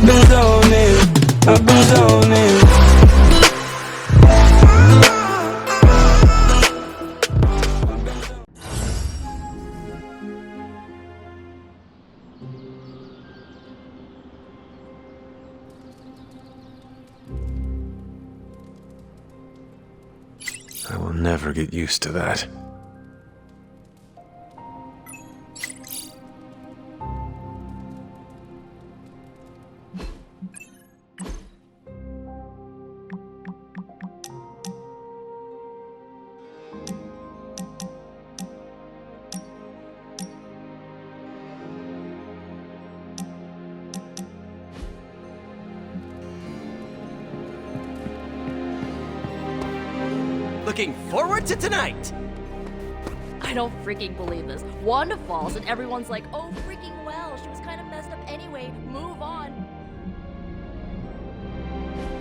I've been zoning, I've been zoning. I will never get used to that. Looking forward to tonight! I don't freaking believe this. Wanda falls and everyone's like, oh freaking well, she was kind of messed up anyway, move on.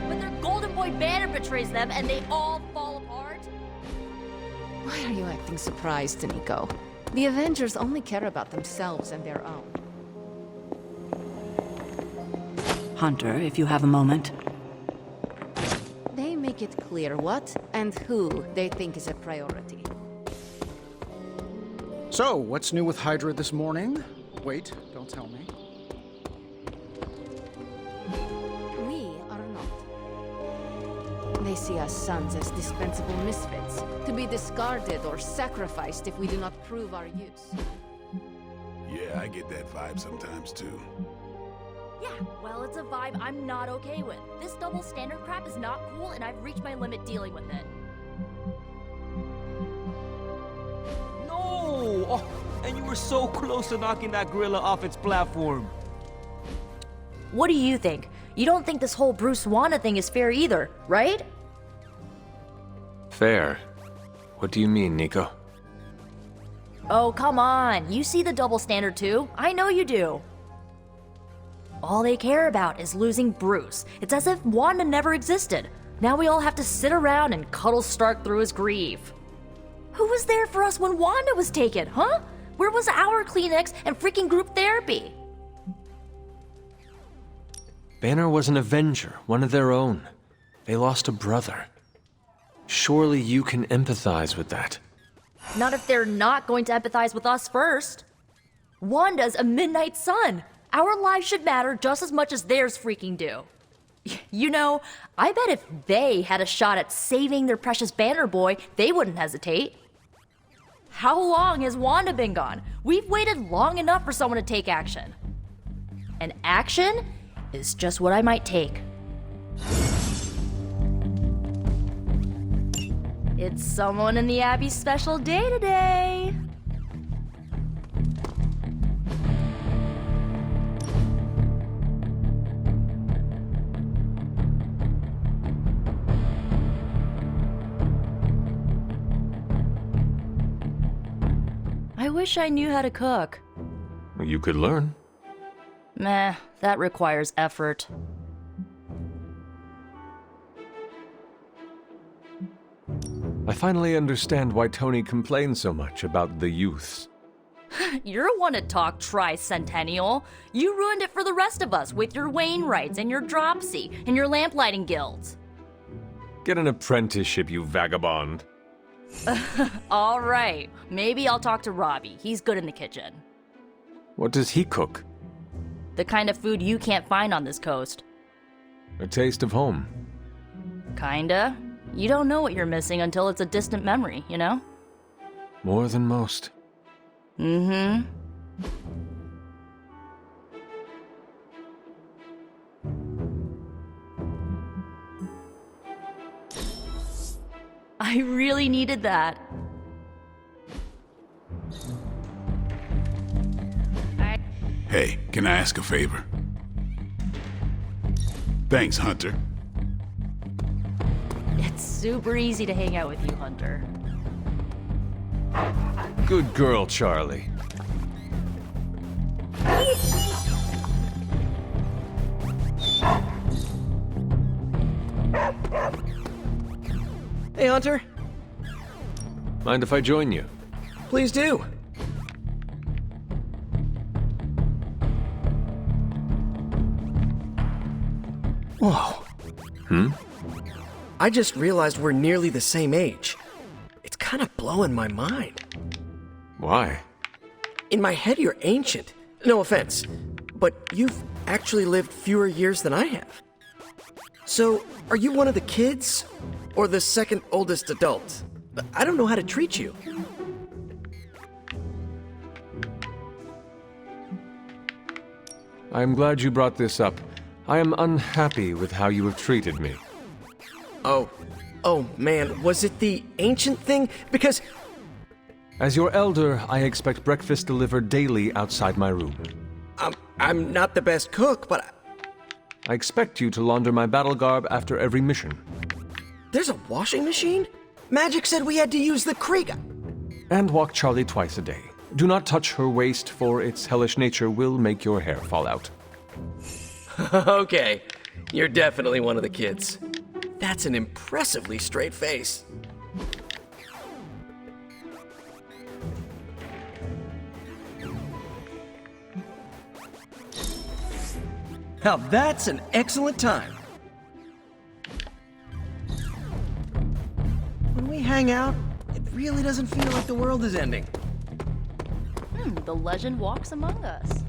But their golden boy banner betrays them and they all fall apart? Why are you acting surprised, Nico? The Avengers only care about themselves and their own. Hunter, if you have a moment. They make it clear what and who they think is a priority. So, what's new with Hydra this morning? Wait, don't tell me. We are not. They see us sons as dispensable misfits, to be discarded or sacrificed if we do not prove our use. Yeah, I get that vibe sometimes too. Yeah, well, it's a vibe I'm not okay with. This double standard crap is not cool, and I've reached my limit dealing with it. No! Oh, and you were so close to knocking that gorilla off its platform. What do you think? You don't think this whole Bruce Wanda thing is fair either, right? Fair? What do you mean, Nico? Oh, come on. You see the double standard too? I know you do. All they care about is losing Bruce. It's as if Wanda never existed. Now we all have to sit around and cuddle Stark through his grief. Who was there for us when Wanda was taken, huh? Where was our Kleenex and freaking group therapy? Banner was an Avenger, one of their own. They lost a brother. Surely you can empathize with that. Not if they're not going to empathize with us first. Wanda's a midnight sun. Our lives should matter just as much as theirs freaking do. You know, I bet if they had a shot at saving their precious Banner Boy, they wouldn't hesitate. How long has Wanda been gone? We've waited long enough for someone to take action. And action is just what I might take. It's someone in the Abbey special day today. I wish I knew how to cook. You could learn. Meh, that requires effort. I finally understand why Tony complains so much about the youths. You're one to talk tricentennial. You ruined it for the rest of us with your Wainwrights and your Dropsy and your lamplighting guilds. Get an apprenticeship, you vagabond. All right, maybe I'll talk to Robbie. He's good in the kitchen. What does he cook? The kind of food you can't find on this coast. A taste of home. Kinda. You don't know what you're missing until it's a distant memory, you know? More than most. Mm-hmm. I really needed that. Hey, can I ask a favor? Thanks, Hunter. It's super easy to hang out with you, Hunter. Good girl, Charlie. Hey, Hunter. Mind if I join you? Please do. Whoa. I just realized we're nearly the same age. It's kind of blowing my mind. Why? In my head, you're ancient. No offense, but you've actually lived fewer years than I have. So, are you one of the kids? Or the second oldest adult? I don't know how to treat you. I am glad you brought this up. I am unhappy with how you have treated me. Oh man, was it the ancient thing? Because... As your elder, I expect breakfast delivered daily outside my room. I'm not the best cook, but... I expect you to launder my battle garb after every mission. There's a washing machine? Magik said we had to use the creek. And walk Charlie twice a day. Do not touch her waist, for its hellish nature will make your hair fall out. Okay, you're definitely one of the kids. That's an impressively straight face. Now that's an excellent time. When we hang out, it really doesn't feel like the world is ending. The legend walks among us.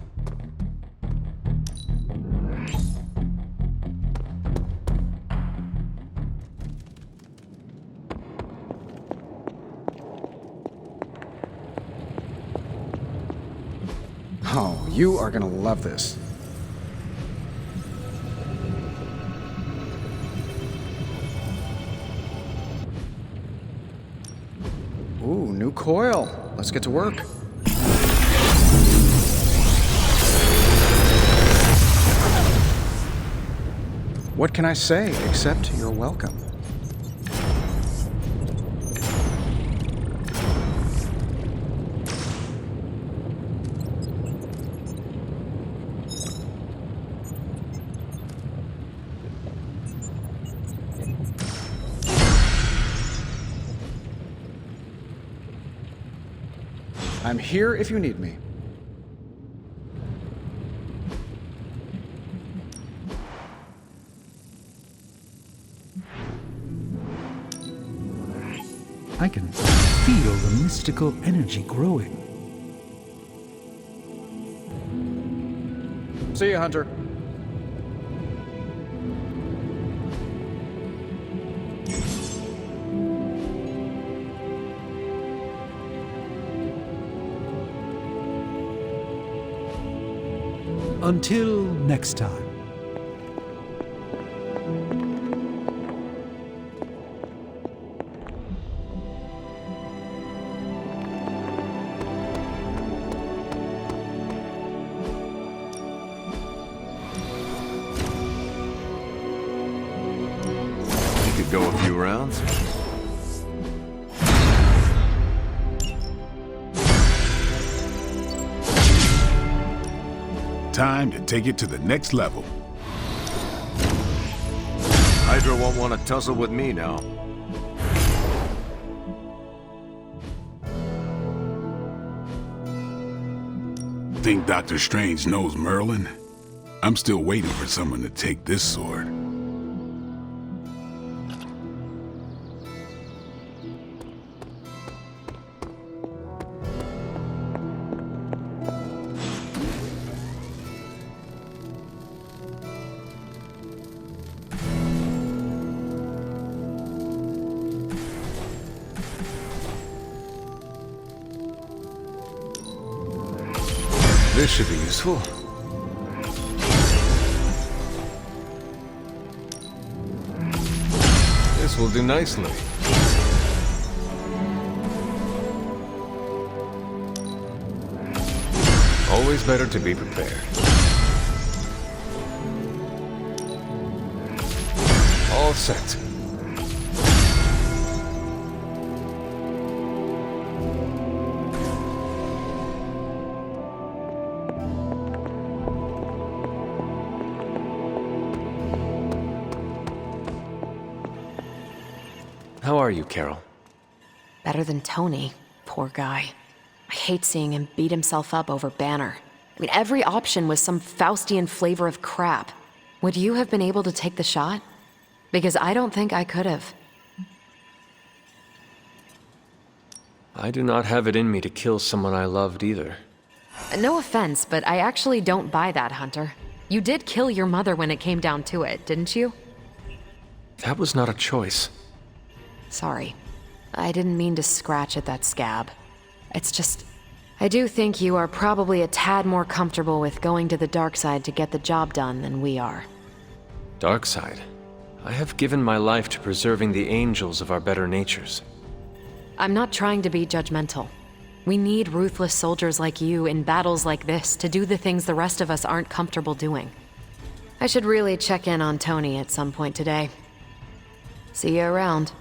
Oh, you are gonna love this. Ooh, new coil. Let's get to work. What can I say except you're welcome? I'm here if you need me. I can feel the mystical energy growing. See you, Hunter. Until next time. We could go a few rounds. Time to take it to the next level. Hydra won't want to tussle with me now. Think Dr. Strange knows Merlin? I'm still waiting for someone to take this sword. This should be useful. This will do nicely. Always better to be prepared. All set. How are you, Carol? Better than Tony. Poor guy. I hate seeing him beat himself up over Banner. I mean, every option was some Faustian flavor of crap. Would you have been able to take the shot? Because I don't think I could have. I do not have it in me to kill someone I loved either. No offense, but I actually don't buy that, Hunter. You did kill your mother when it came down to it, didn't you? That was not a choice. Sorry. I didn't mean to scratch at that scab. It's just... I do think you are probably a tad more comfortable with going to the dark side to get the job done than we are. Dark side? I have given my life to preserving the angels of our better natures. I'm not trying to be judgmental. We need ruthless soldiers like you in battles like this to do the things the rest of us aren't comfortable doing. I should really check in on Tony at some point today. See you around.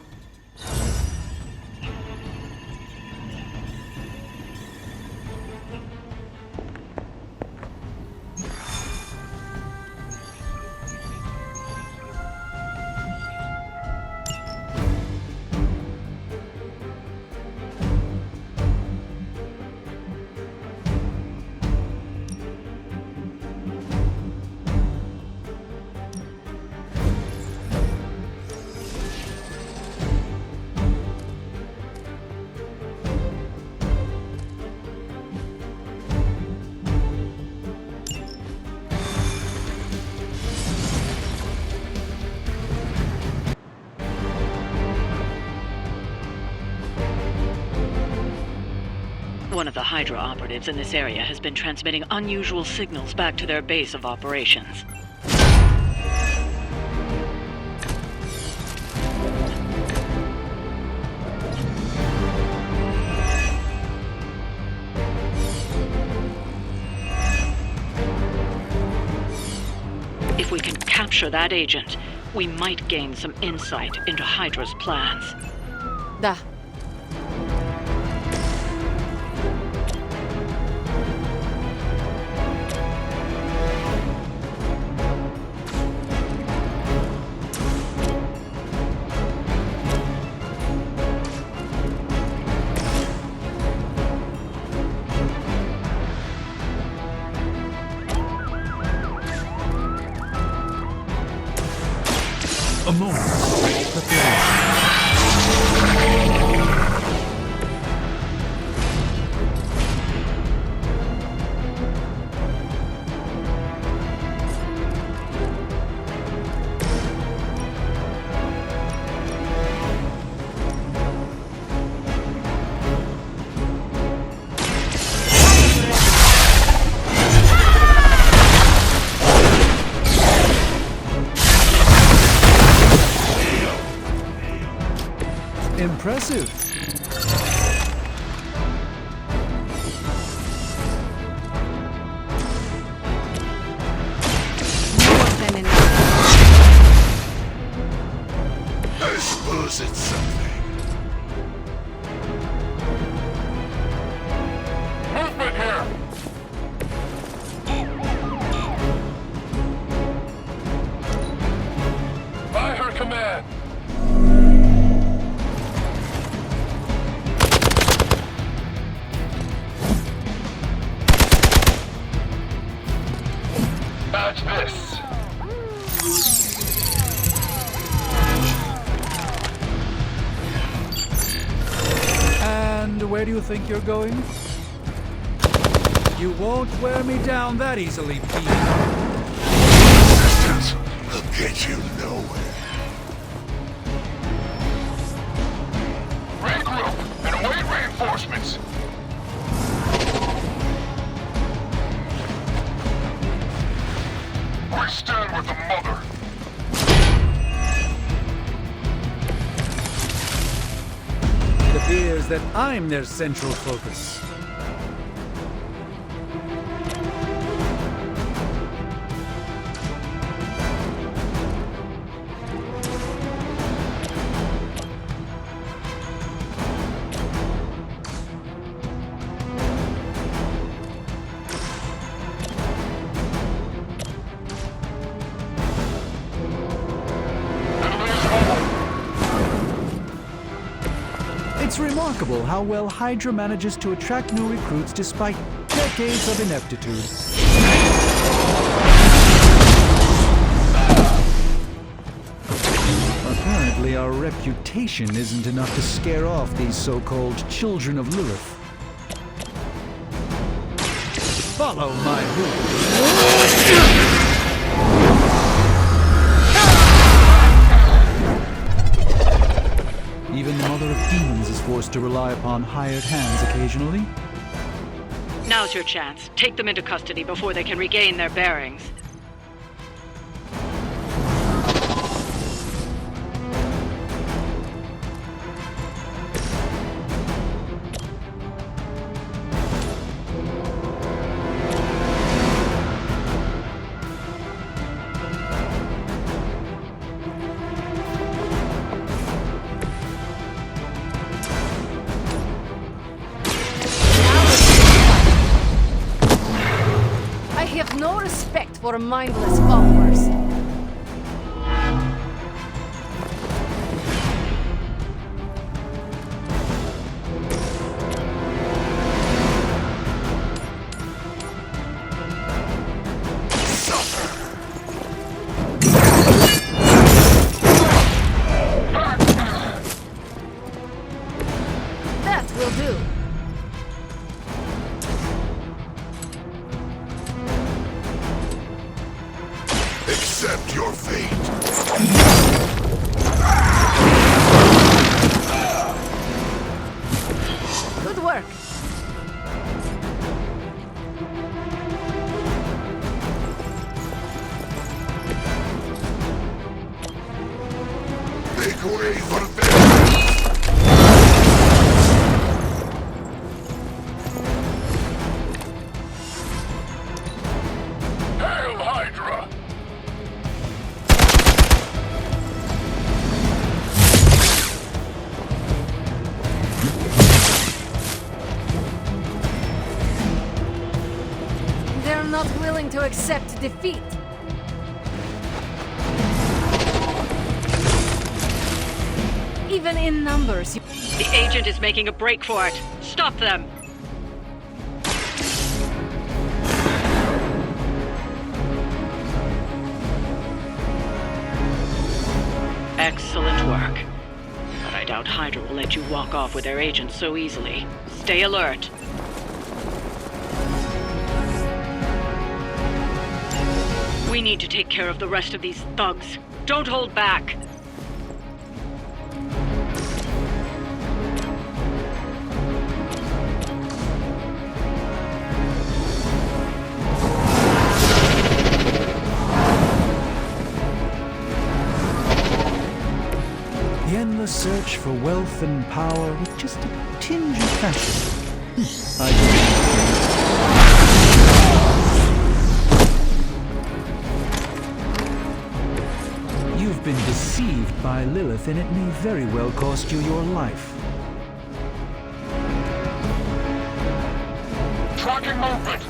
One of the Hydra operatives in this area has been transmitting unusual signals back to their base of operations. If we can capture that agent, we might gain some insight into Hydra's plans. Da. A moment. Preparation. Impressive. I suppose it's something. Movement here! By her command! Catch this! And where do you think you're going? You won't wear me down that easily, Pete. Resistance will get you nowhere. Regroup and await reinforcements. We stand with the mother. It appears that I'm their central focus. It's remarkable how well Hydra manages to attract new recruits despite decades of ineptitude. reputation isn't enough to scare off these so-called children of Lilith. Follow my rules. Even the Mother of Demons is forced to rely upon hired hands occasionally. Now's your chance. Take them into custody before they can regain their bearings. For mindless followers. That will do. Accept your fate. Good work. Make way for them. Hail Hydra! They're not willing to accept defeat. Even in numbers, The agent is making a break for it. Stop them! Excellent work. But I doubt Hydra will let you walk off with their agents so easily. Stay alert. We need to take care of the rest of these thugs. Don't hold back. The endless search for wealth and power with just a tinge of fashion. You've been deceived by Lilith, and it may very well cost you your life. Tracking movement.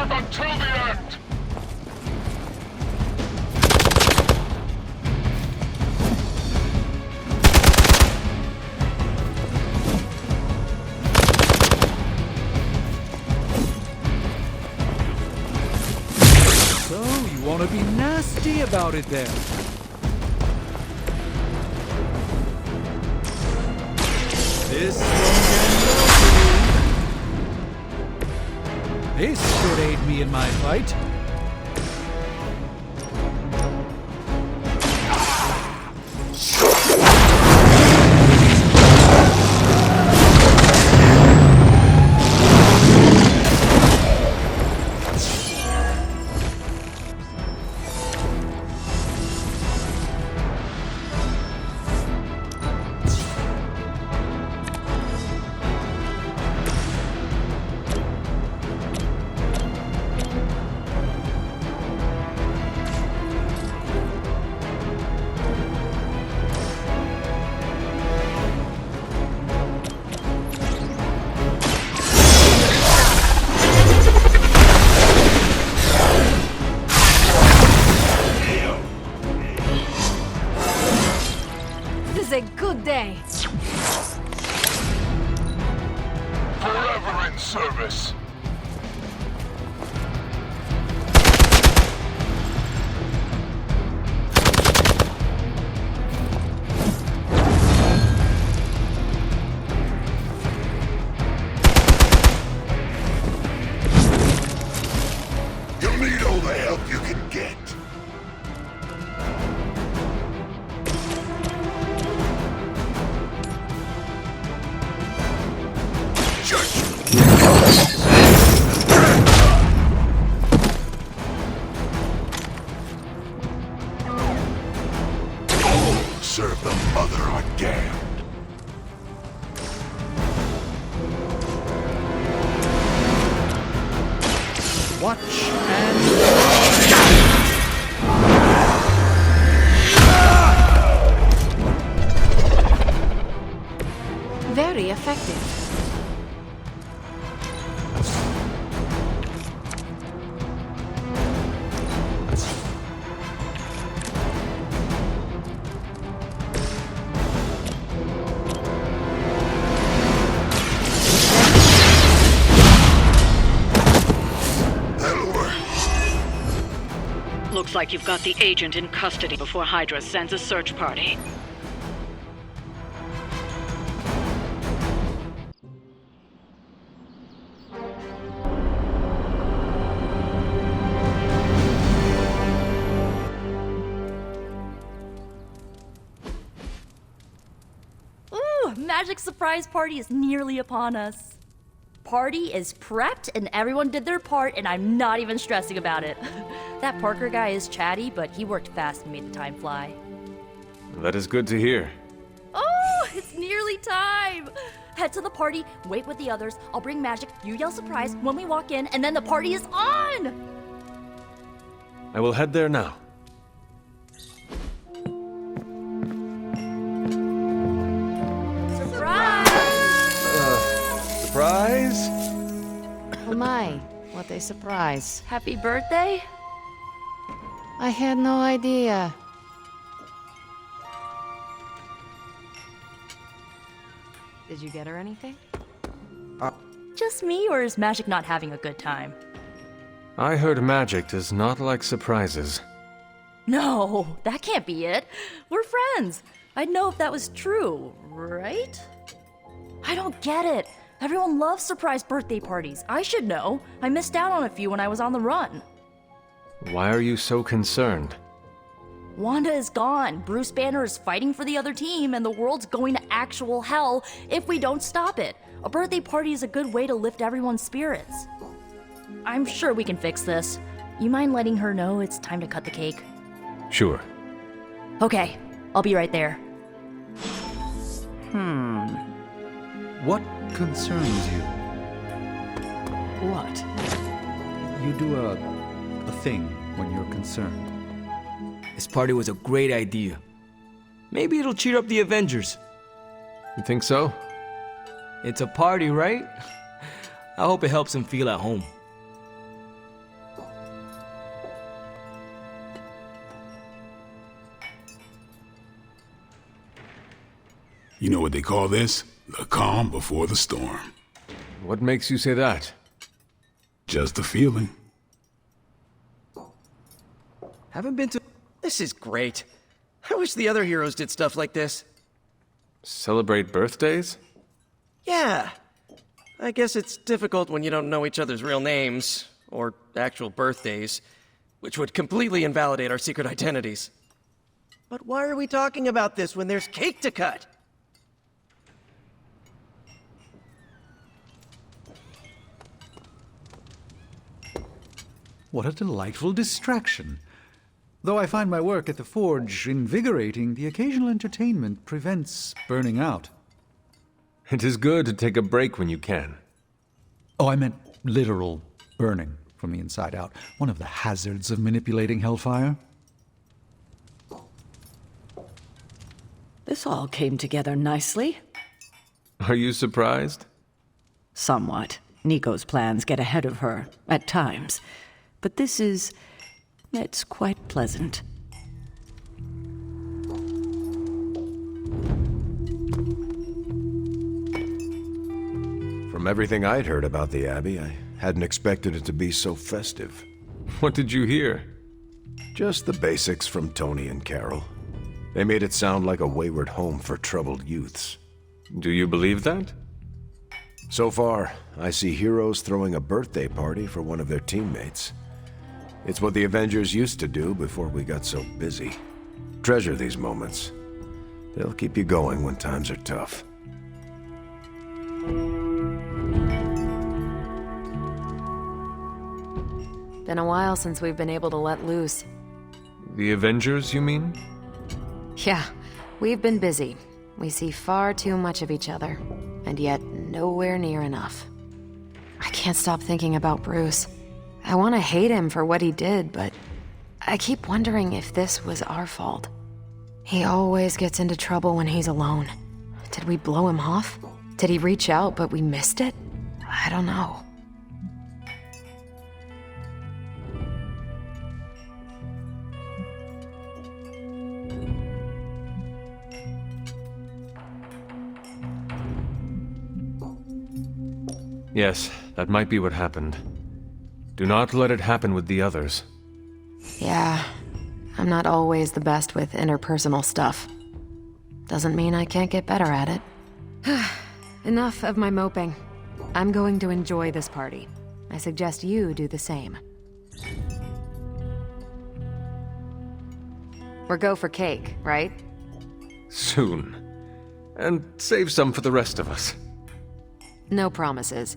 Until the end! So, you want to be nasty about it then? This won't end well for you. This should aid me in my fight. in service. You'll need all the help you can get. Serve the mother are damned. Watch and... Very effective. Looks like you've got the agent in custody before Hydra sends a search party. Ooh, Magik surprise party is nearly upon us. Party is prepped and everyone did their part and I'm not even stressing about it. That Parker guy is chatty, but he worked fast and made the time fly. That is good to hear. Oh, it's nearly time! Head to the party, wait with the others, I'll bring Magik, you yell surprise when we walk in, and then the party is on! I will head there now. Surprise? Oh my, what a surprise. Happy birthday? I had no idea. Did you get her anything? Just me, or is Magik not having a good time? I heard Magik does not like surprises. No, that can't be it. We're friends. I'd know if that was true, right? I don't get it. Everyone loves surprise birthday parties. I should know. I missed out on a few when I was on the run. Why are you so concerned? Wanda is gone. Bruce Banner is fighting for the other team, and the world's going to actual hell if we don't stop it. A birthday party is a good way to lift everyone's spirits. I'm sure we can fix this. You mind letting her know it's time to cut the cake? Sure. Okay, I'll be right there. What concerns you? What? You do a thing when you're concerned. This party was a great idea. Maybe it'll cheer up the Avengers. You think so? It's a party, right? I hope it helps him feel at home. You know what they call this? The calm before the storm. What makes you say that? Just a feeling. Haven't been to... This is great. I wish the other heroes did stuff like this. Celebrate birthdays? Yeah. I guess it's difficult when you don't know each other's real names, or actual birthdays, which would completely invalidate our secret identities. But why are we talking about this when there's cake to cut? What a delightful distraction. Though I find my work at the forge invigorating, the occasional entertainment prevents burning out. It is good to take a break when you can. Oh, I meant literal burning from the inside out. One of the hazards of manipulating Hellfire. This all came together nicely. Are you surprised? Somewhat. Nico's plans get ahead of her, at times. But it's quite pleasant. From From everything I'd heard about the Abbey, I hadn't expected it to be so festive. What did you hear? Just the basics from Tony and Carol. They made it sound like a wayward home for troubled youths. Do you believe that? So far, I see heroes throwing a birthday party for one of their teammates. It's what the Avengers used to do before we got so busy. Treasure these moments. They'll keep you going when times are tough. Been a while since we've been able to let loose. The Avengers, you mean? Yeah, we've been busy. We see far too much of each other, and yet nowhere near enough. I can't stop thinking about Bruce. I want to hate him for what he did, but I keep wondering if this was our fault. He always gets into trouble when he's alone. Did we blow him off? Did he reach out but we missed it? I don't know. Yes, that might be what happened. Do not let it happen with the others. Yeah, I'm not always the best with interpersonal stuff. Doesn't mean I can't get better at it. Enough of my moping. I'm going to enjoy this party. I suggest you do the same. We're go for cake, right? Soon. And save some for the rest of us. No promises.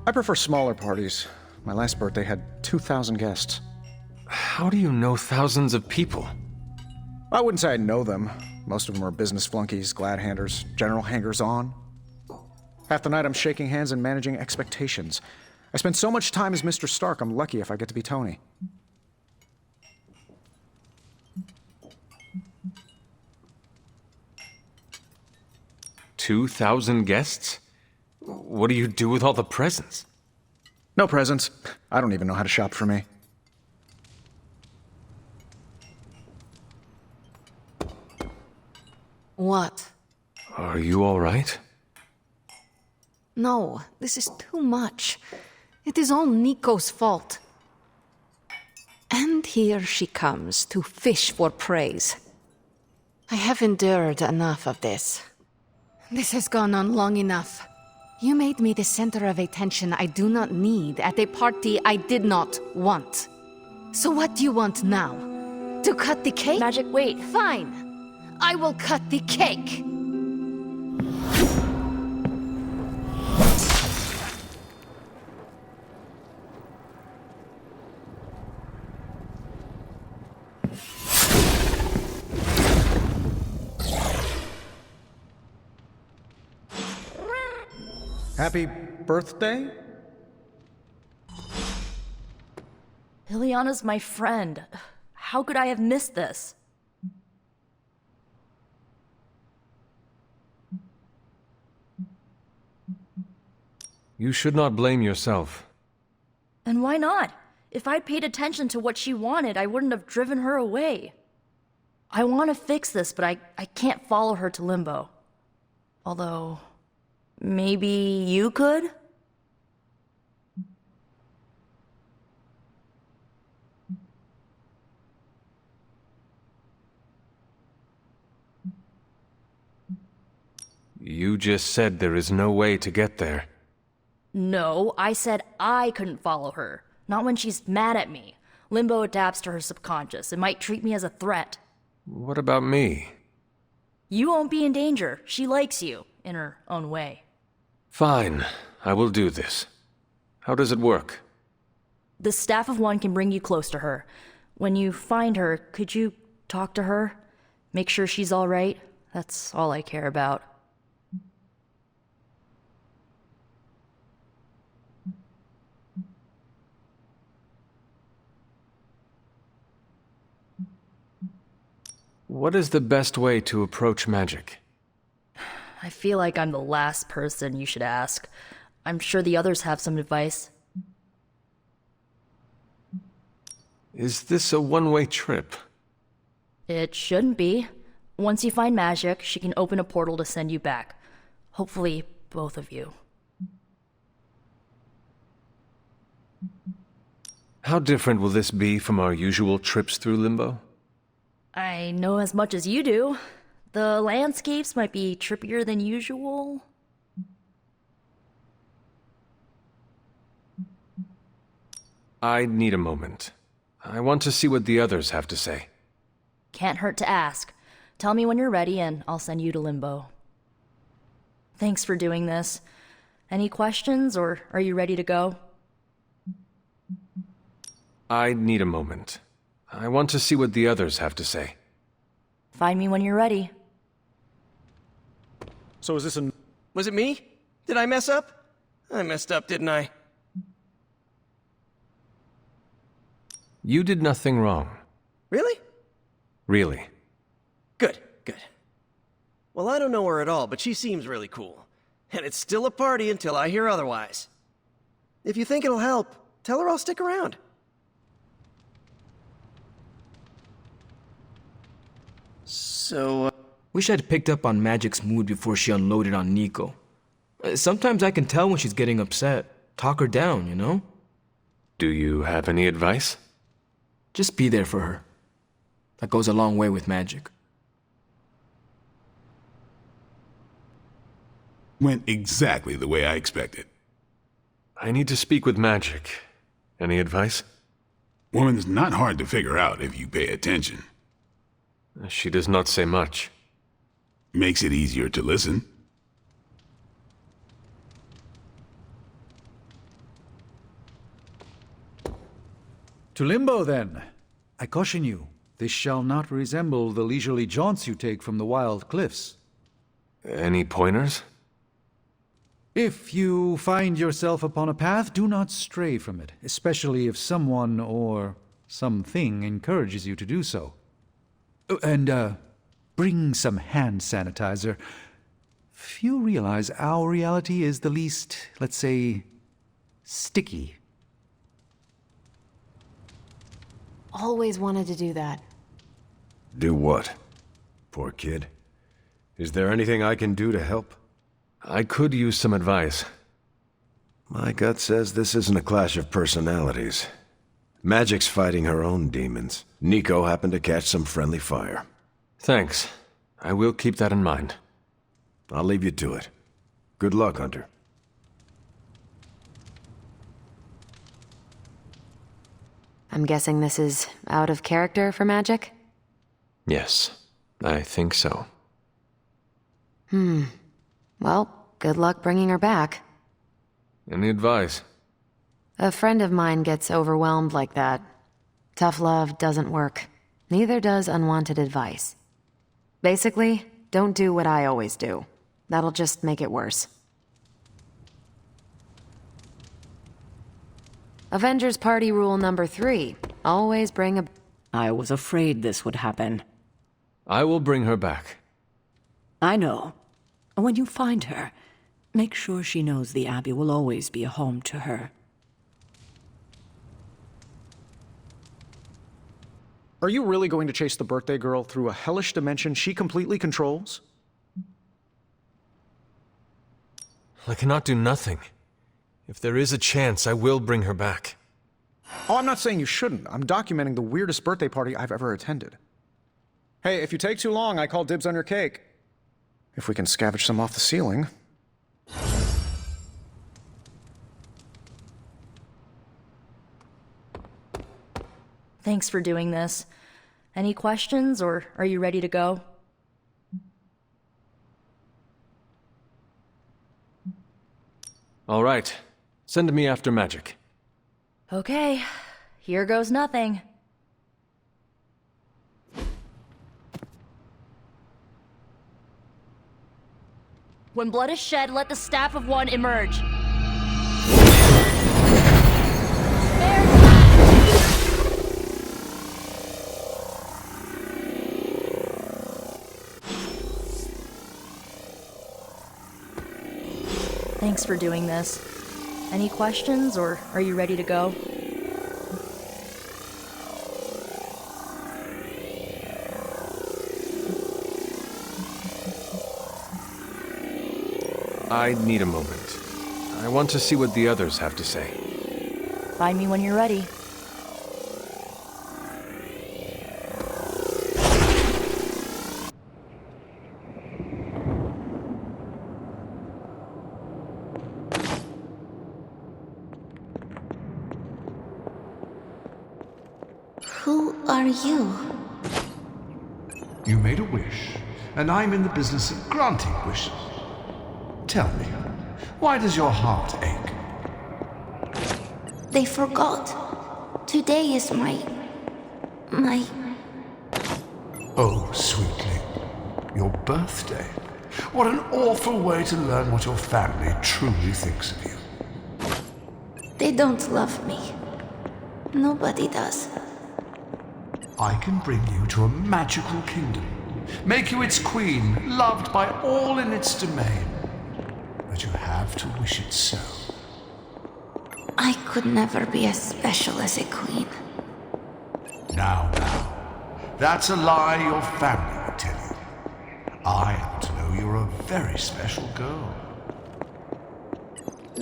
I prefer smaller parties. My last birthday had 2,000 guests. How do you know thousands of people? I wouldn't say I know them. Most of them are business flunkies, glad-handers, general hangers-on. Half the night I'm shaking hands and managing expectations. I spend so much time as Mr. Stark, I'm lucky if I get to be Tony. $2,000 guests? What do you do with all the presents? No presents. I don't even know how to shop for me. What? Are you all right? No, this is too much. It is all Nico's fault. And here she comes to fish for praise. I have endured enough of this. This has gone on long enough. You made me the center of attention I do not need at a party I did not want. So what do you want now? To cut the cake? Magik, wait. Fine. I will cut the cake. Happy birthday? Ileana's my friend. How could I have missed this? You should not blame yourself. And why not? If I'd paid attention to what she wanted, I wouldn't have driven her away. I want to fix this, but I can't follow her to Limbo. Although, maybe you could? You just said there is no way to get there. No, I said I couldn't follow her. Not when she's mad at me. Limbo adapts to her subconscious. It might treat me as a threat. What about me? You won't be in danger. She likes you, in her own way. Fine, I will do this. How does it work? The staff of one can bring you close to her. When you find her, could you talk to her? Make sure she's all right? That's all I care about. What is the best way to approach Magik? I feel like I'm the last person you should ask. I'm sure the others have some advice. Is this a one-way trip? It shouldn't be. Once you find Magik, she can open a portal to send you back. Hopefully, both of you. How different will this be from our usual trips through Limbo? I know as much as you do. The landscapes might be trippier than usual. I need a moment. I want to see what the others have to say. Can't hurt to ask. Tell me when you're ready and I'll send you to Limbo. Thanks for doing this. Any questions, or are you ready to go? I need a moment. I want to see what the others have to say. Find me when you're ready. So is this Was it me? Did I mess up? I messed up, didn't I? You did nothing wrong. Really? Really. Good. Well, I don't know her at all, but she seems really cool. And it's still a party until I hear otherwise. If you think it'll help, tell her I'll stick around. So, wish I'd picked up on Magik's mood before she unloaded on Nico. Sometimes I can tell when she's getting upset. Talk her down, you know? Do you have any advice? Just be there for her. That goes a long way with Magik. Went exactly the way I expected. I need to speak with Magik. Any advice? Woman's not hard to figure out if you pay attention. She does not say much. Makes it easier to listen. To Limbo, then. I caution you, this shall not resemble the leisurely jaunts you take from the wild cliffs. Any pointers? If you find yourself upon a path, do not stray from it, especially if someone or something encourages you to do so. And, bring some hand sanitizer. Few realize our reality is the least, let's say, sticky. Always wanted to do that. Do what? Poor kid. Is there anything I can do to help? I could use some advice. My gut says this isn't a clash of personalities. Magik's fighting her own demons. Nico happened to catch some friendly fire. Thanks. I will keep that in mind. I'll leave you to it. Good luck, Hunter. I'm guessing this is out of character for Magik? Yes, I think so. Well, good luck bringing her back. Any advice? A friend of mine gets overwhelmed like that. Tough love doesn't work. Neither does unwanted advice. Basically, don't do what I always do. That'll just make it worse. Avengers Party rule number 3. Always bring a... I was afraid this would happen. I will bring her back. I know. When you find her, make sure she knows the Abbey will always be a home to her. Are you really going to chase the birthday girl through a hellish dimension she completely controls? I cannot do nothing. If there is a chance, I will bring her back. Oh, I'm not saying you shouldn't. I'm documenting the weirdest birthday party I've ever attended. Hey, if you take too long, I call dibs on your cake. If we can scavenge some off the ceiling. Thanks for doing this. Any questions, or are you ready to go? All right. Send me after Magik. Okay, here goes nothing. When blood is shed, let the staff of one emerge. Thanks for doing this. Any questions, or are you ready to go? I need a moment. I want to see what the others have to say. Find me when you're ready. Who are you? You made a wish, and I'm in the business of granting wishes. Tell me, why does your heart ache? They forgot. Today is my... Oh, sweetly. Your birthday. What an awful way to learn what your family truly thinks of you. They don't love me. Nobody does. I can bring you to a magical kingdom, make you its queen, loved by all in its domain. But you have to wish it so. I could never be as special as a queen. Now. That's a lie your family would tell you. I happen to know you're a very special girl.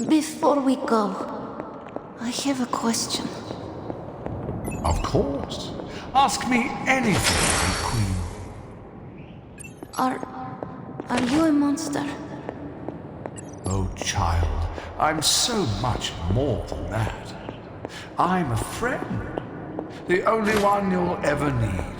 Before we go, I have a question. Of course. Ask me anything, Queen. Are you a monster? Oh, child, I'm so much more than that. I'm a friend. The only one you'll ever need.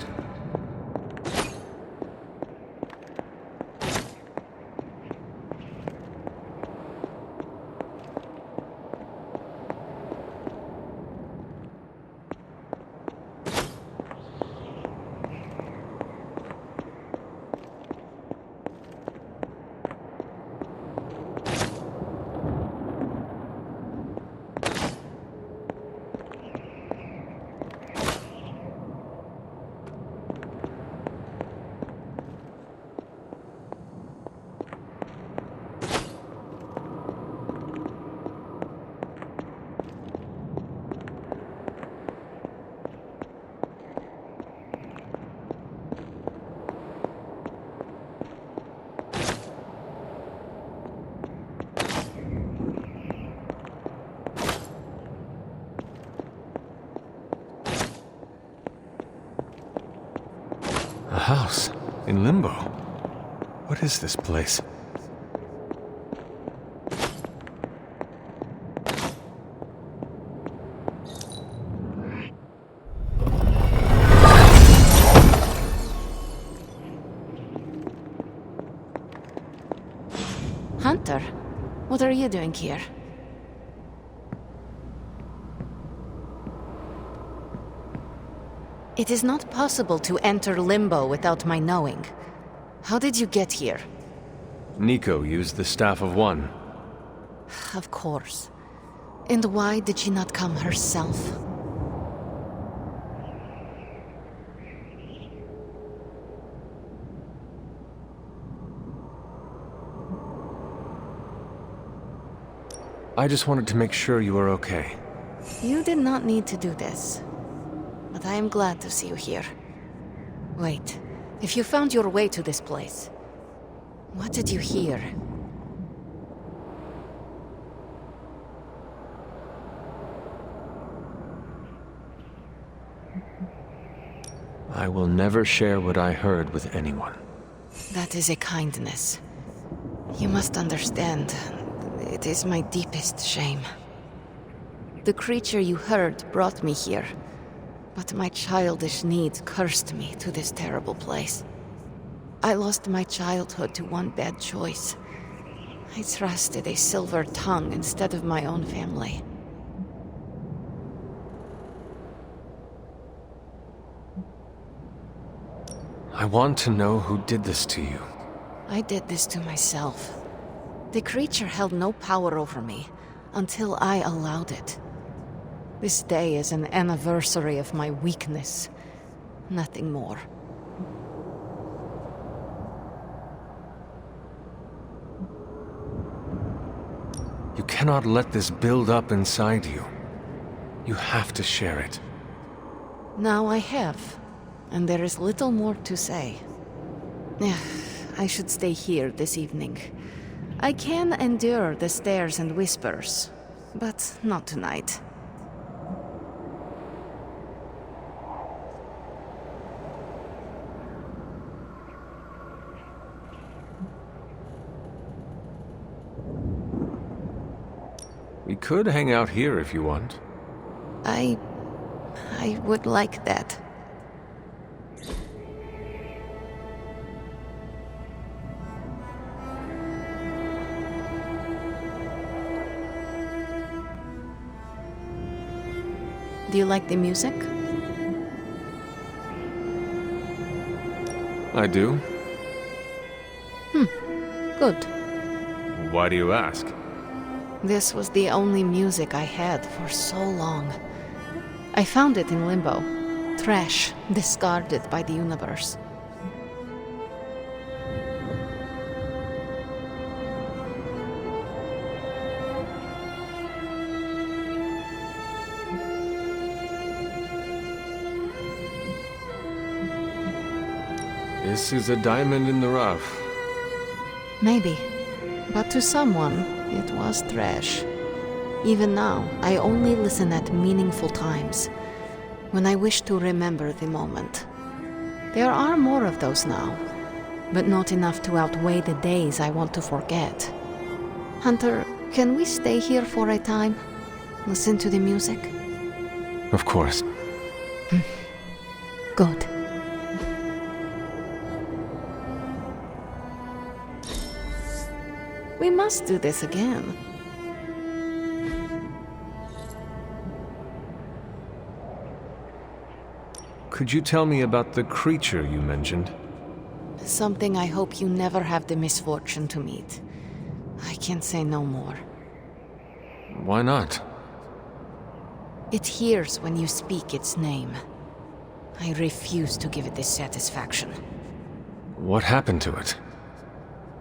A house in Limbo. What is this place? Hunter, what are you doing here? It is not possible to enter Limbo without my knowing. How did you get here? Nico used the Staff of One. Of course. And why did she not come herself? I just wanted to make sure you were okay. You did not need to do this. But I am glad to see you here. Wait, if you found your way to this place, what did you hear? I will never share what I heard with anyone. That is a kindness. You must understand, it is my deepest shame. The creature you heard brought me here, but my childish needs cursed me to this terrible place. I lost my childhood to one bad choice. I trusted a silver tongue instead of my own family. I want to know who did this to you. I did this to myself. The creature held no power over me until I allowed it. This day is an anniversary of my weakness. Nothing more. You cannot let this build up inside you. You have to share it. Now I have, and there is little more to say. I should stay here this evening. I can endure the stares and whispers, but not tonight. We could hang out here if you want. I would like that. Do you like the music? I do. Good. Why do you ask? This was the only music I had for so long. I found it in limbo. Trash, discarded by the universe. This is a diamond in the rough. Maybe. But to someone, it was trash. Even now, I only listen at meaningful times, when I wish to remember the moment. There are more of those now, but not enough to outweigh the days I want to forget. Hunter, can we stay here for a time? Listen to the music? Of course. Good. We must do this again. Could you tell me about the creature you mentioned? Something I hope you never have the misfortune to meet. I can't say no more. Why not? It hears when you speak its name. I refuse to give it this satisfaction. What happened to it?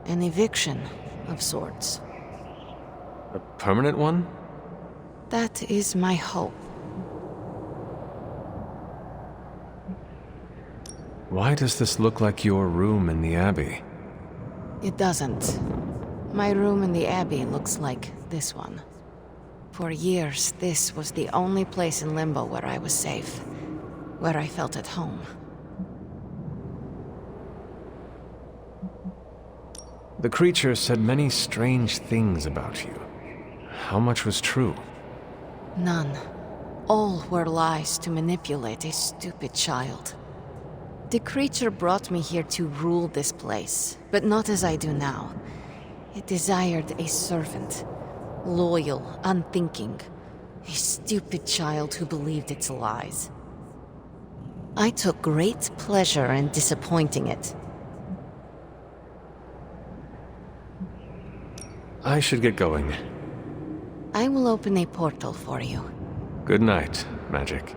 An eviction of sorts. A permanent one? That is my hope. Why does this look like your room in the Abbey? It doesn't. My room in the Abbey looks like this one. For years, this was the only place in Limbo where I was safe, where I felt at home. The creature said many strange things about you. How much was true? None. All were lies to manipulate a stupid child. The creature brought me here to rule this place, but not as I do now. It desired a servant. Loyal, unthinking. A stupid child who believed its lies. I took great pleasure in disappointing it. I should get going. I will open a portal for you. Good night, Magik.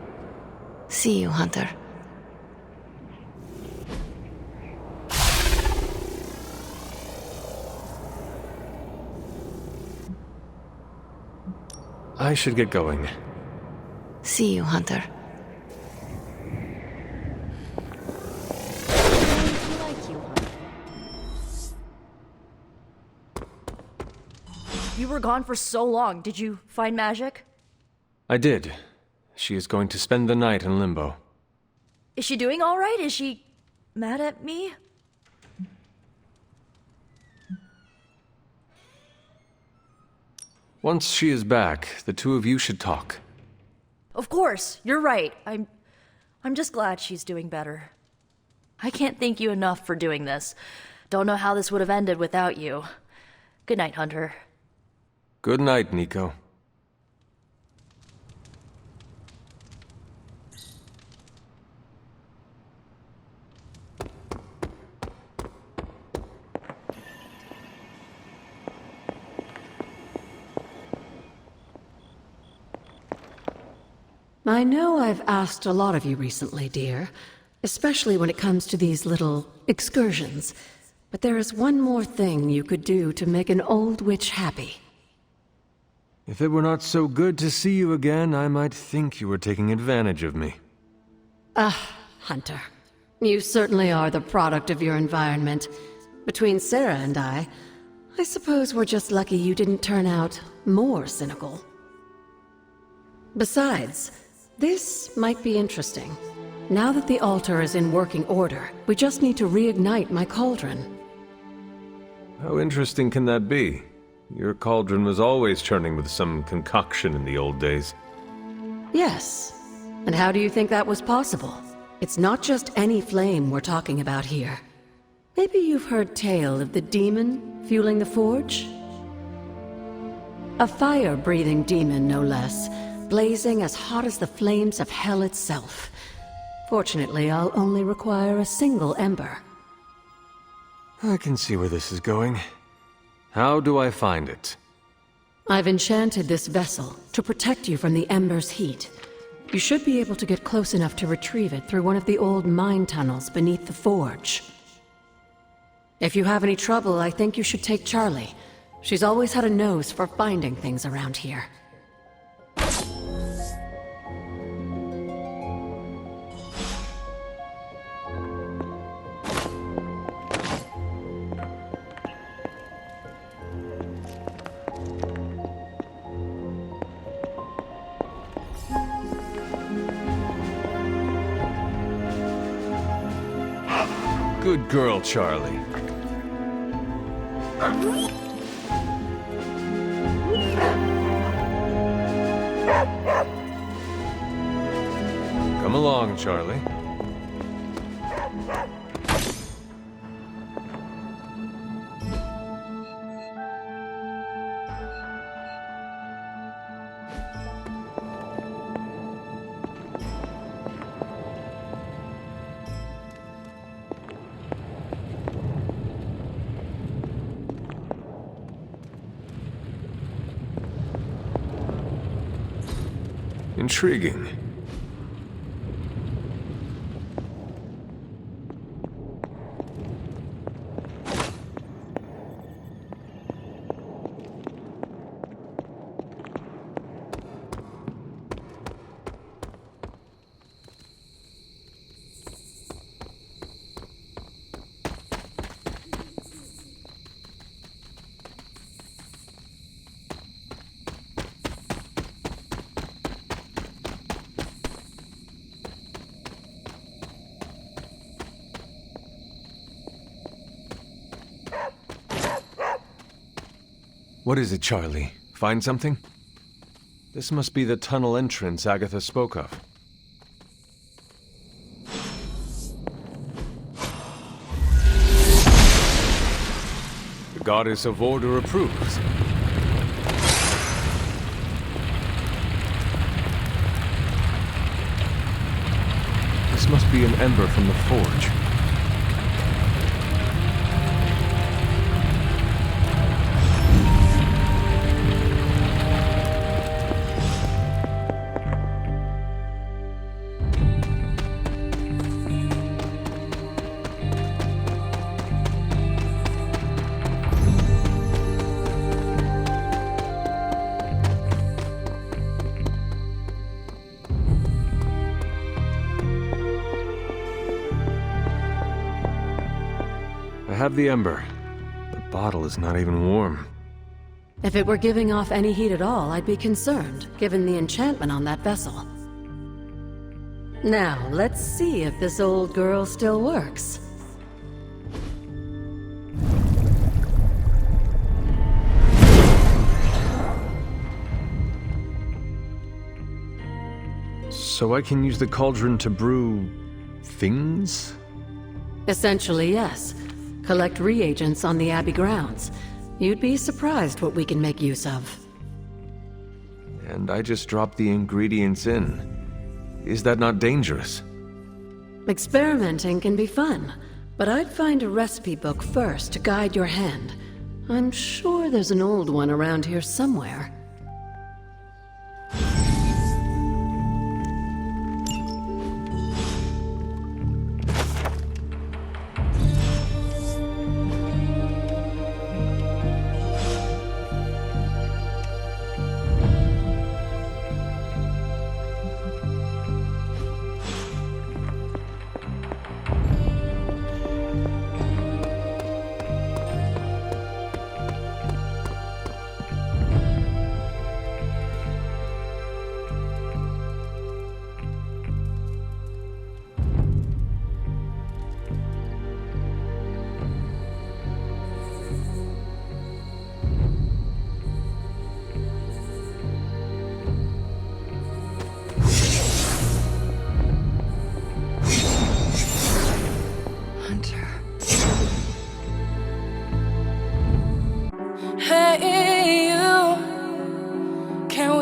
See you, Hunter. I should get going. See you, Hunter. You were gone for so long. Did you find Magik? I did. She is going to spend the night in Limbo. Is she doing all right? Is she mad at me? Once she is back, the two of you should talk. Of course, you're right. I'm just glad she's doing better. I can't thank you enough for doing this. Don't know how this would have ended without you. Good night, Hunter. Good night, Nico. I know I've asked a lot of you recently, dear, especially when it comes to these little excursions. But there is one more thing you could do to make an old witch happy. If it were not so good to see you again, I might think you were taking advantage of me. Hunter. You certainly are the product of your environment. Between Sarah and I I suppose we're just lucky you didn't turn out more cynical. Besides, this might be interesting. Now that the altar is in working order, we just need to reignite my cauldron. How interesting can that be? Your cauldron was always churning with some concoction in the old days. Yes. And how do you think that was possible? It's not just any flame we're talking about here. Maybe you've heard tale of the demon fueling the forge? A fire-breathing demon, no less, blazing as hot as the flames of hell itself. Fortunately, I'll only require a single ember. I can see where this is going. How do I find it? I've enchanted this vessel to protect you from the ember's heat. You should be able to get close enough to retrieve it through one of the old mine tunnels beneath the forge. If you have any trouble, I think you should take Charlie. She's always had a nose for finding things around here. Good girl, Charlie. Come along, Charlie. Intriguing. What is it, Charlie? Find something? This must be the tunnel entrance Agatha spoke of. The Goddess of Order approves. This must be an ember from the forge. I have the ember. The bottle is not even warm. If it were giving off any heat at all, I'd be concerned, given the enchantment on that vessel. Now, let's see if this old girl still works. So I can use the cauldron to brew... things? Essentially, yes. Collect reagents on the Abbey grounds. You'd be surprised what we can make use of. And I just dropped the ingredients in. Is that not dangerous? Experimenting can be fun, but I'd find a recipe book first to guide your hand. I'm sure there's an old one around here somewhere.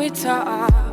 we talk.